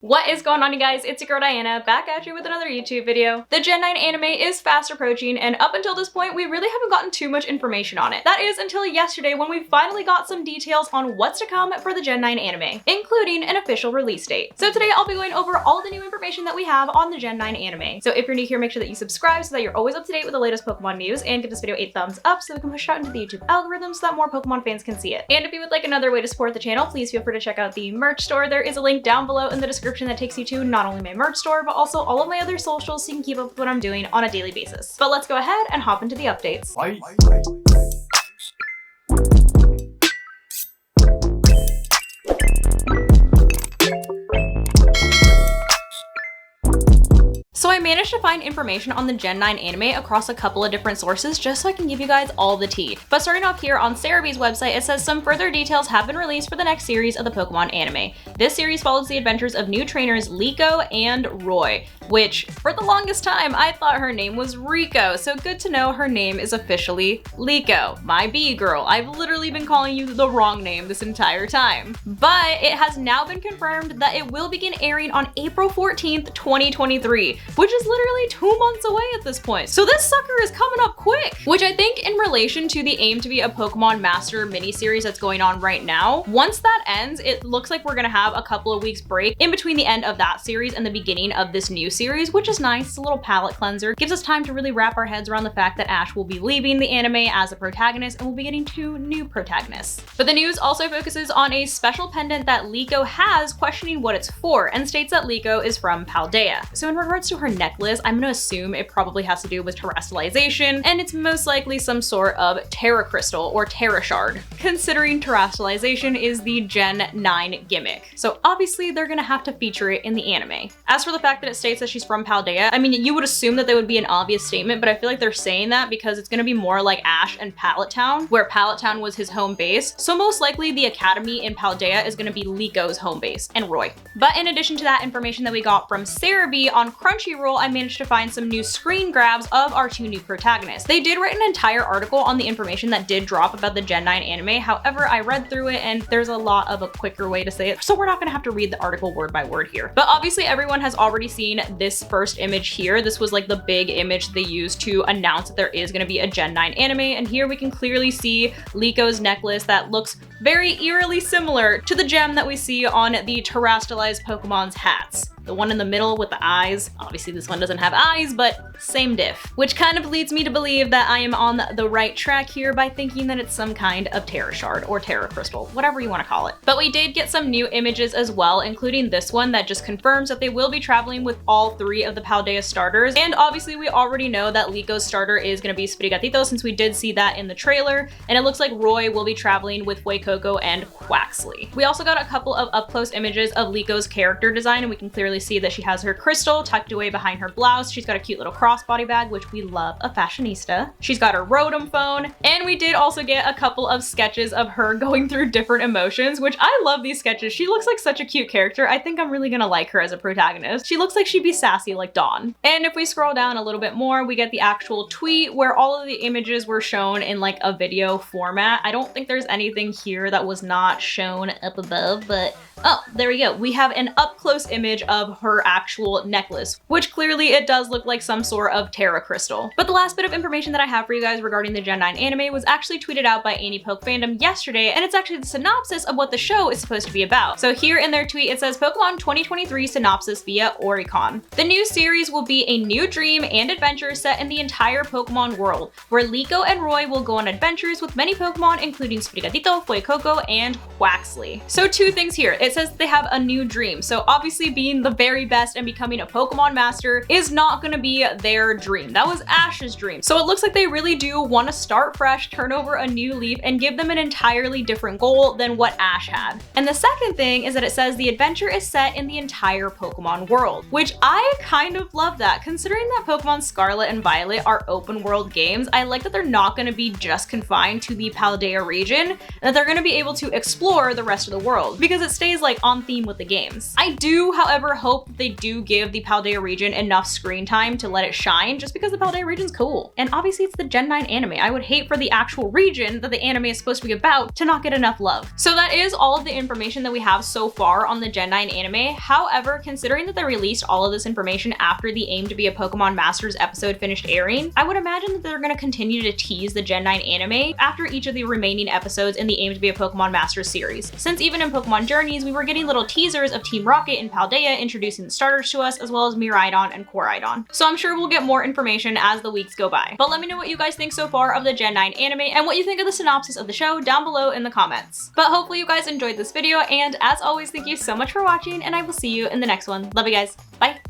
What is going on, you guys? It's your girl Diana, back at you with another YouTube video. The Gen 9 anime is fast approaching, and up until this point, we really haven't gotten too much information on it. That is until yesterday when we finally got some details on what's to come for the Gen 9 anime, including an official release date. So today I'll be going over all the new information that we have on the Gen 9 anime. So if you're new here, make sure that you subscribe so that you're always up to date with the latest Pokemon news, and give this video a thumbs up so we can push it out into the YouTube algorithm so that more Pokemon fans can see it. And if you would like another way to support the channel, please feel free to check out the merch store. There is a link down below in the description that takes you to not only my merch store, but also all of my other socials so you can keep up with what I'm doing on a daily basis. But let's go ahead and hop into the updates. So I managed to find information on the Gen 9 anime across a couple of different sources just so I can give you guys all the tea. But starting off here on Cerebee's website, it says some further details have been released for the next series of the Pokemon anime. This series follows the adventures of new trainers Liko and Roy, which for the longest time I thought her name was Rico, so good to know her name is officially Liko, my bee girl. I've literally been calling you the wrong name this entire time. But it has now been confirmed that it will begin airing on April 14th, 2023. Which is literally 2 months away at this point. So this sucker is coming up quick, which I think in relation to the aim to be a Pokemon Master miniseries that's going on right now, once that ends, it looks like we're gonna have a couple of weeks break in between the end of that series and the beginning of this new series, which is nice. It's a little palate cleanser. Gives us time to really wrap our heads around the fact that Ash will be leaving the anime as a protagonist and we'll be getting 2 new protagonists. But the news also focuses on a special pendant that Liko has, questioning what it's for, and states that Liko is from Paldea. So in regards to her necklace, I'm gonna assume it probably has to do with terrestrialization, and it's most likely some sort of Terra Crystal or Terra Shard, considering terrestrialization is the Gen 9 gimmick. So obviously they're gonna have to feature it in the anime. As for the fact that it states that she's from Paldea, I mean, you would assume that they would be an obvious statement, but I feel like they're saying that because it's gonna be more like Ash and Pallet Town, where Pallet Town was his home base. So most likely the academy in Paldea is gonna be Liko's home base, and Roy. But in addition to that information that we got from Cerebee on Crunchyroll, I managed to find some new screen grabs of our 2 new protagonists. They did write an entire article on the information that did drop about the Gen 9 anime. However, I read through it and there's a lot of a quicker way to say it, so we're not gonna have to read the article word by word here. But obviously everyone has already seen this first image here. This was like the big image they used to announce that there is gonna be a Gen 9 anime, and here we can clearly see Liko's necklace that looks very eerily similar to the gem that we see on the terrestrialized Pokemon's hats. The one in the middle with the eyes. Obviously this one doesn't have eyes, but same diff. Which kind of leads me to believe that I am on the right track here by thinking that it's some kind of Terra Shard or Terra Crystal, whatever you want to call it. But we did get some new images as well, including this one that just confirms that they will be traveling with all 3 of the Paldea starters. And obviously we already know that Liko's starter is going to be Sprigatito, since we did see that in the trailer. And it looks like Roy will be traveling with Fuecoco and Quaxley. We also got a couple of up-close images of Liko's character design, and we can clearly see that she has her crystal tucked away behind her blouse. She's got a cute little crossbody bag, which we love, a fashionista. She's got her Rotom phone, and we did also get a couple of sketches of her going through different emotions, which I love these sketches. She looks like such a cute character. I think I'm really gonna like her as a protagonist. She looks like she'd be sassy like Dawn. And if we scroll down a little bit more, we get the actual tweet where all of the images were shown in like a video format. I don't think there's anything here that was not shown up above, but oh, there we go. We have an up-close image of her actual necklace, which clearly it does look like some sort of Terra Crystal. But the last bit of information that I have for you guys regarding the Gen 9 anime was actually tweeted out by AniPoke Fandom yesterday, and it's actually the synopsis of what the show is supposed to be about. So here in their tweet, it says Pokemon 2023 synopsis via Oricon. The new series will be a new dream and adventure set in the entire Pokemon world, where Liko and Roy will go on adventures with many Pokemon, including Sprigatito, Fuecoco, and Quaxley. So 2 things here. It says they have a new dream. So obviously being the very best and becoming a Pokemon Master is not going to be their dream. That was Ash's dream. So it looks like they really do want to start fresh, turn over a new leaf, and give them an entirely different goal than what Ash had. And the second thing is that it says the adventure is set in the entire Pokemon world, which I kind of love that. Considering that Pokemon Scarlet and Violet are open world games, I like that they're not going to be just confined to the Paldea region, and that they're going to be able to explore the rest of the world, because it stays like on theme with the games. I do, however, hope that they do give the Paldea region enough screen time to let it shine, just because the Paldea region's cool. And obviously it's the Gen 9 anime. I would hate for the actual region that the anime is supposed to be about to not get enough love. So that is all of the information that we have so far on the Gen 9 anime. However, considering that they released all of this information after the Aim to be a Pokemon Masters episode finished airing, I would imagine that they're going to continue to tease the Gen 9 anime after each of the remaining episodes in the Aim to be a Pokemon Masters series. Since even in Pokemon Journeys, we were getting little teasers of Team Rocket and Paldea introducing the starters to us, as well as Miraidon and Koraidon. So I'm sure we'll get more information as the weeks go by. But let me know what you guys think so far of the Gen 9 anime and what you think of the synopsis of the show down below in the comments. But hopefully you guys enjoyed this video, and as always, thank you so much for watching, and I will see you in the next one. Love you guys. Bye!